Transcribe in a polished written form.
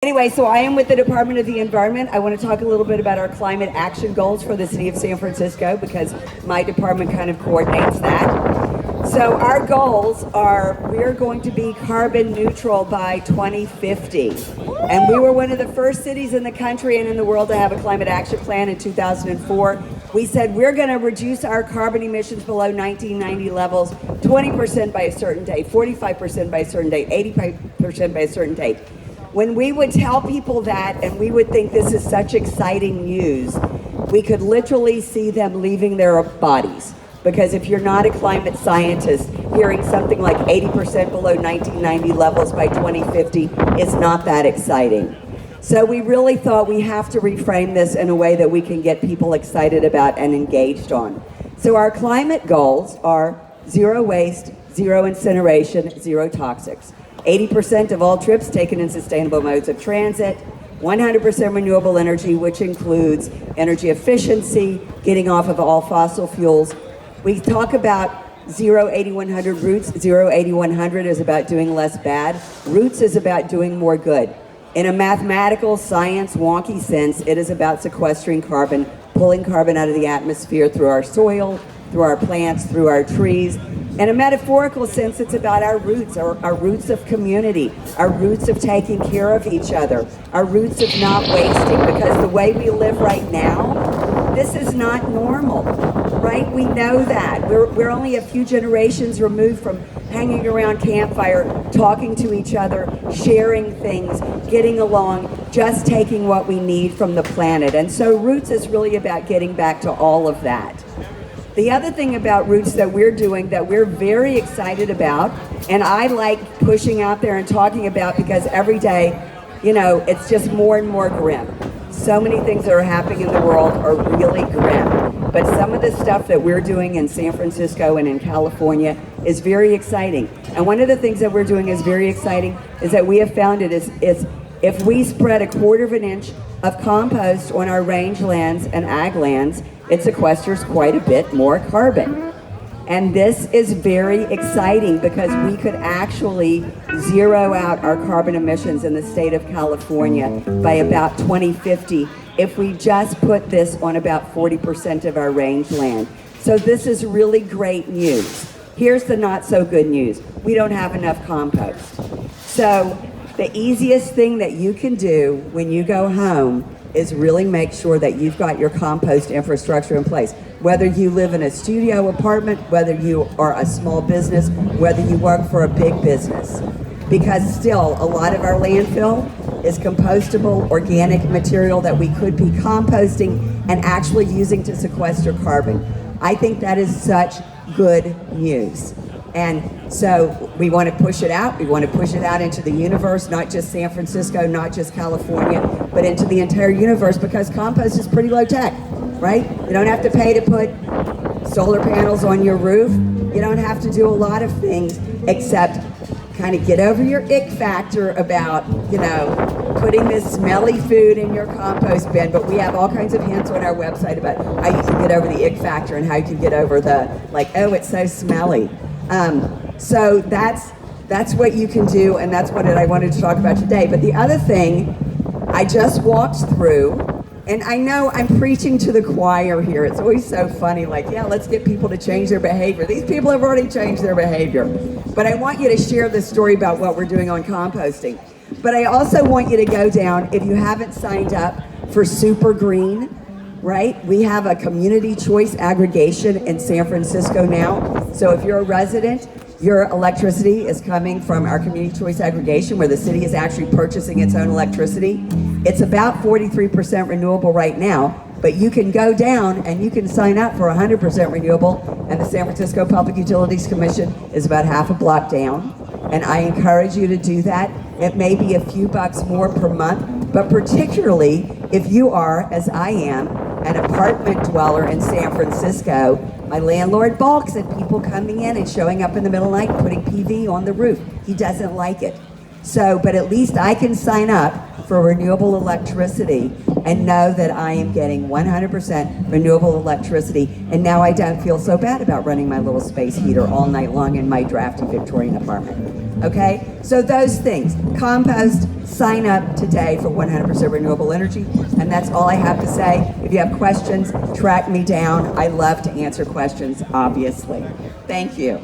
Anyway, so I am with the Department of the Environment. I want to talk a little bit about our climate action goals for the city of San Francisco because my department kind of coordinates that. So our goals are we're going to be carbon neutral by 2050. And we were one of the first cities in the country and in the world to have a climate action plan in 2004. We said we're going to reduce our carbon emissions below 1990 levels 20% by a certain date, 45% by a certain date, 80% by a certain date. When we would tell people that and we would think this is such exciting news, we could literally see them leaving their bodies. Because if you're not a climate scientist, hearing something like 80% below 1990 levels by 2050 is not that exciting. So we really thought we have to reframe this in a way that we can get people excited about and engaged on. So our climate goals are zero waste, zero incineration, zero toxics. 80% of all trips taken in sustainable modes of transit, 100% renewable energy, which includes energy efficiency, getting off of all fossil fuels. We talk about zero 8100 roots. Zero 8100 is about doing less bad. Roots is about doing more good. In a mathematical, science, wonky sense, it is about sequestering carbon, pulling carbon out of the atmosphere through our soil, through our plants, through our trees. In a metaphorical sense, it's about our roots of community, our roots of taking care of each other, our roots of not wasting, because the way we live right now, this is not normal, right? We know that. We're only a few generations removed from hanging around campfire, talking to each other, sharing things, getting along, just taking what we need from the planet. And so Roots is really about getting back to all of that. The other thing about Roots that we're doing that we're very excited about, and I like pushing out there and talking about because every day, it's just more and more grim. So many things that are happening in the world are really grim. But some of the stuff that we're doing in San Francisco and in California is very exciting. And one of the things that we're doing is very exciting is that we have found it is if we spread 1/4 of an inch of compost on our rangelands and ag lands, it sequesters quite a bit more carbon. And this is very exciting because we could actually zero out our carbon emissions in the state of California by about 2050 if we just put this on about 40% of our rangeland. So this is really great news. Here's the not so good news. We don't have enough compost. So the easiest thing that you can do when you go home is really make sure that you've got your compost infrastructure in place. Whether you live in a studio apartment, whether you are a small business, whether you work for a big business. Because still, a lot of our landfill is compostable, organic material that we could be composting and actually using to sequester carbon. I think that is such good news. And so we want to push it out. We want to push it out into the universe, not just San Francisco, not just California, but into the entire universe because compost is pretty low tech, right? You don't have to pay to put solar panels on your roof. You don't have to do a lot of things except kind of get over your ick factor about, putting this smelly food in your compost bin. But we have all kinds of hints on our website about how you can get over the ick factor and how you can get over the, oh, it's so smelly. So that's what you can do, and that's what I wanted to talk about today. But the other thing I just walked through, and I know I'm preaching to the choir here. It's always so funny, let's get people to change their behavior. These people have already changed their behavior. But I want you to share this story about what we're doing on composting. But I also want you to go down, if you haven't signed up for Super Green, right? We have a community choice aggregation in San Francisco now. So if you're a resident, your electricity is coming from our community choice aggregation where the city is actually purchasing its own electricity. It's about 43% renewable right now, but you can go down and you can sign up for 100% renewable, and the San Francisco Public Utilities Commission is about half a block down. And I encourage you to do that. It may be a few bucks more per month, but particularly if you are, as I am, an apartment dweller in San Francisco, my landlord balks at people coming in and showing up in the middle of the night putting PV on the roof. He doesn't like it. So, but at least I can sign up for renewable electricity and know that I am getting 100% renewable electricity. And now I don't feel so bad about running my little space heater all night long in my drafty Victorian apartment. Okay? So those things, compost, sign up today for 100% renewable energy. And that's all I have to say. If you have questions, track me down. I love to answer questions, obviously. Thank you.